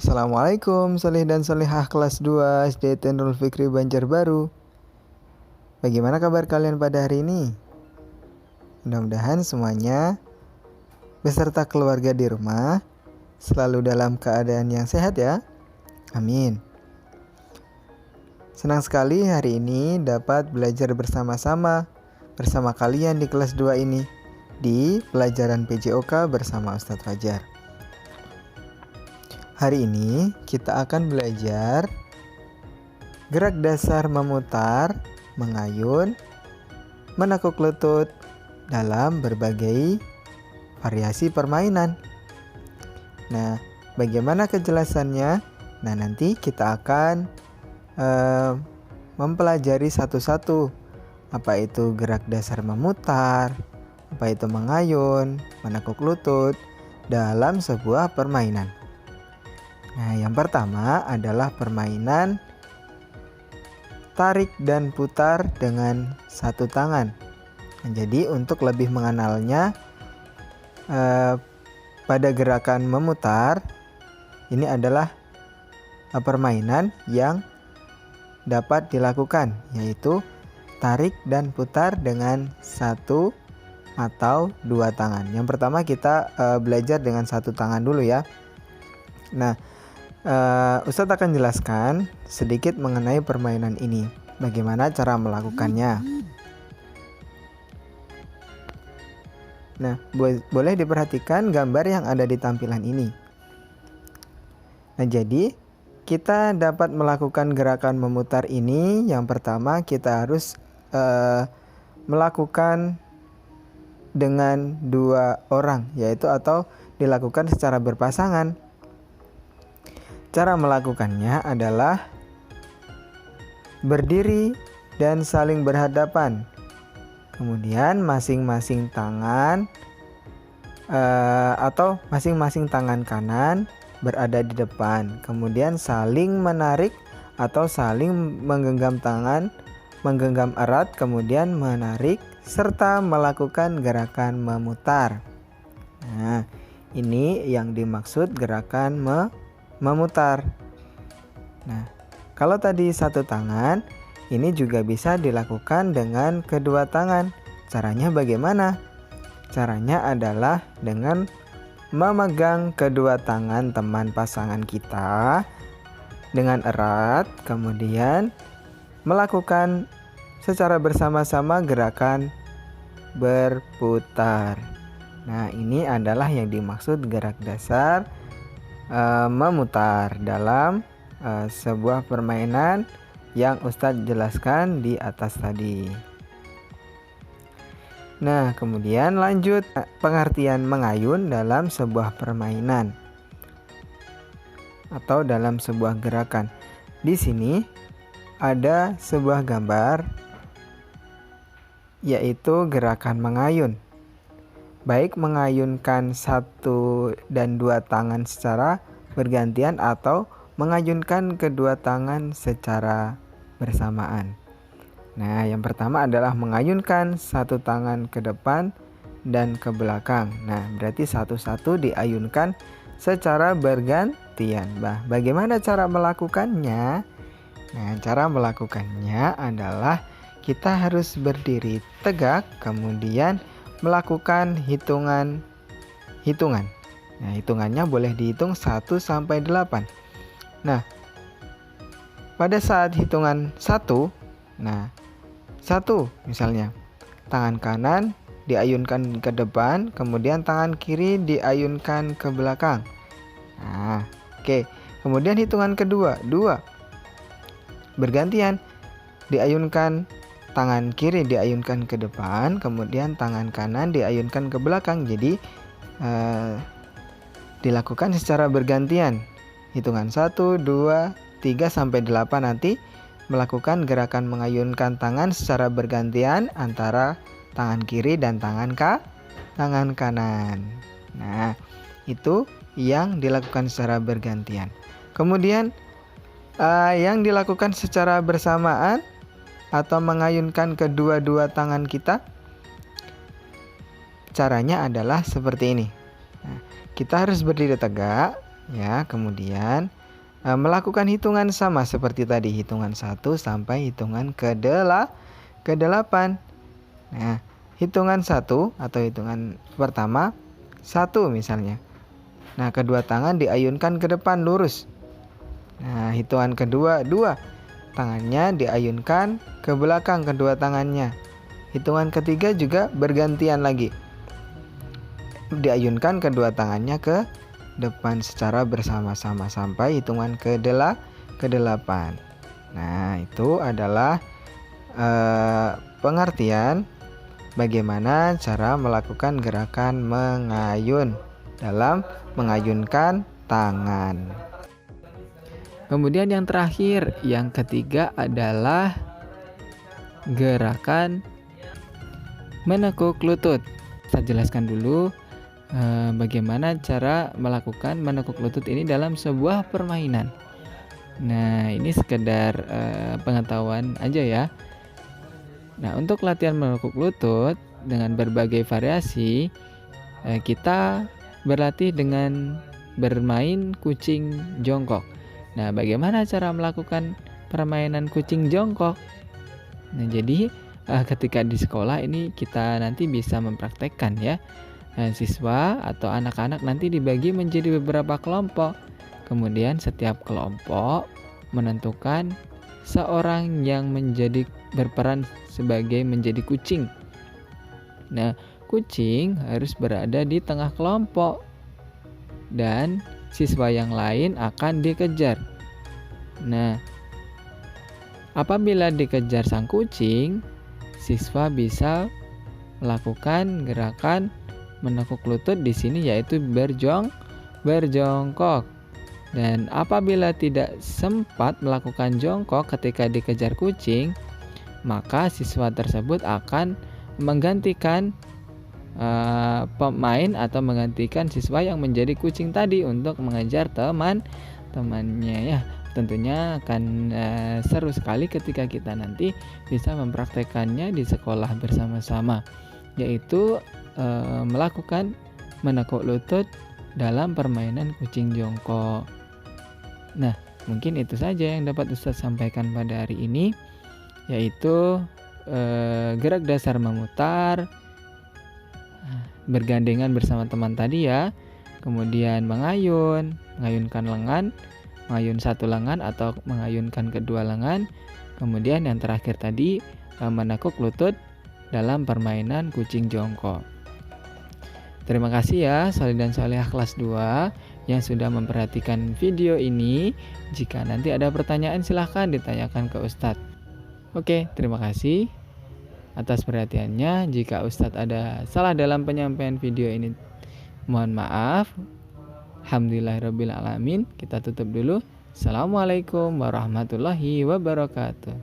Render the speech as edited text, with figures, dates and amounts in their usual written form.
Assalamualaikum soleh dan solehah kelas 2 SD Nurul Fikri Banjarbaru. Bagaimana kabar kalian pada hari ini? Mudah-mudahan semuanya beserta keluarga di rumah selalu dalam keadaan yang sehat ya. Amin. Senang sekali hari ini dapat belajar bersama-sama bersama kalian di kelas 2 ini di pelajaran PJOK bersama Ustadz Fajar. Hari ini kita akan belajar gerak dasar memutar, mengayun, menekuk lutut dalam berbagai variasi permainan. Nah, bagaimana kejelasannya? Nah, nanti kita akan mempelajari satu-satu. Apa itu gerak dasar memutar, apa itu mengayun, menekuk lutut dalam sebuah permainan. Nah, yang pertama adalah permainan tarik dan putar dengan satu tangan. Nah, jadi untuk lebih mengenalnya pada gerakan memutar, ini adalah permainan yang dapat dilakukan, yaitu tarik dan putar dengan satu atau dua tangan. Yang pertama kita belajar dengan satu tangan dulu ya. Nah, Ustadz akan jelaskan sedikit mengenai permainan ini. Bagaimana cara melakukannya? Nah, boleh diperhatikan gambar yang ada di tampilan ini. Nah, jadi kita dapat melakukan gerakan memutar ini. Yang pertama kita harus melakukan dengan dua orang, yaitu atau dilakukan secara berpasangan. Cara melakukannya adalah berdiri dan saling berhadapan. Kemudian masing-masing tangan atau masing-masing tangan kanan berada di depan. Kemudian saling menarik atau saling menggenggam tangan, menggenggam erat, kemudian menarik serta melakukan gerakan memutar. Nah, ini yang dimaksud gerakan memutar. Nah, kalau tadi satu tangan, ini juga bisa dilakukan dengan kedua tangan. Caranya bagaimana? Caranya adalah dengan memegang kedua tangan teman pasangan kita dengan erat, kemudian melakukan secara bersama-sama gerakan berputar. Nah, ini adalah yang dimaksud gerak dasar memutar dalam sebuah permainan yang Ustadz jelaskan di atas tadi. Nah, kemudian lanjut pengertian mengayun dalam sebuah permainan atau dalam sebuah gerakan. Di sini ada sebuah gambar, yaitu gerakan mengayun. Baik mengayunkan satu dan dua tangan secara bergantian atau mengayunkan kedua tangan secara bersamaan. Nah, yang pertama adalah mengayunkan satu tangan ke depan dan ke belakang. Nah, berarti satu-satu diayunkan secara bergantian. Bagaimana cara melakukannya? Nah, cara melakukannya adalah kita harus berdiri tegak, kemudian melakukan hitungan. Nah, hitungannya boleh dihitung 1 sampai 8. Nah, pada saat hitungan 1, nah 1 misalnya, tangan kanan diayunkan ke depan, kemudian tangan kiri diayunkan ke belakang. Nah, oke. Kemudian hitungan kedua, 2. Bergantian, diayunkan tangan kiri diayunkan ke depan, kemudian tangan kanan diayunkan ke belakang. Jadi dilakukan secara bergantian. Hitungan 1, 2, 3 sampai 8 nanti melakukan gerakan mengayunkan tangan secara bergantian antara tangan kiri dan tangan kanan. Nah, itu yang dilakukan secara bergantian. Kemudian yang dilakukan secara bersamaan atau mengayunkan kedua-dua tangan kita, caranya adalah seperti ini. Nah, kita harus berdiri tegak, Ya, kemudian melakukan hitungan sama seperti tadi, hitungan 1 sampai hitungan ke-8. Nah, hitungan 1 atau hitungan pertama 1 misalnya. Nah, kedua tangan diayunkan ke depan lurus. Nah, hitungan kedua 2. Tangannya diayunkan ke belakang kedua tangannya. Hitungan ketiga juga bergantian lagi. Diayunkan kedua tangannya ke depan secara bersama-sama sampai hitungan ke-8. Nah, itu adalah pengertian bagaimana cara melakukan gerakan mengayun dalam mengayunkan tangan. Kemudian yang terakhir, yang ketiga adalah gerakan menekuk lutut. Saya jelaskan dulu bagaimana cara melakukan menekuk lutut ini dalam sebuah permainan. Nah, ini sekedar pengetahuan aja ya. Nah, untuk latihan menekuk lutut dengan berbagai variasi, kita berlatih dengan bermain kucing jongkok. Nah, bagaimana cara melakukan permainan kucing jongkok? Nah, jadi ketika di sekolah ini kita nanti bisa mempraktekkan ya. Siswa atau anak-anak nanti dibagi menjadi beberapa kelompok. Kemudian setiap kelompok menentukan seorang yang berperan sebagai menjadi kucing. Nah, kucing harus berada di tengah kelompok dan siswa yang lain akan dikejar. Nah, apabila dikejar sang kucing, siswa bisa melakukan gerakan menekuk lutut di sini yaitu berjongkok. Dan apabila tidak sempat melakukan jongkok ketika dikejar kucing, maka siswa tersebut akan menggantikan pemain atau menggantikan siswa yang menjadi kucing tadi untuk mengejar teman-temannya ya. Tentunya akan seru sekali ketika kita nanti bisa mempraktekannya di sekolah bersama-sama, yaitu melakukan menekuk lutut dalam permainan kucing jongkok. Nah, mungkin itu saja yang dapat Ustadz sampaikan pada hari ini, yaitu gerak dasar memutar, bergandengan bersama teman tadi ya, kemudian mengayunkan lengan, mengayun satu lengan atau mengayunkan kedua lengan, kemudian yang terakhir tadi menekuk lutut dalam permainan kucing jongkok. Terima kasih ya Solih dan Solihah kelas 2 yang sudah memperhatikan video ini. Jika nanti ada pertanyaan silahkan ditanyakan ke Ustadz. Oke, terima kasih atas perhatiannya. Jika Ustadz ada salah dalam penyampaian video ini, mohon maaf. Alhamdulillahirrabbilalamin. Kita tutup dulu. Assalamualaikum warahmatullahi wabarakatuh.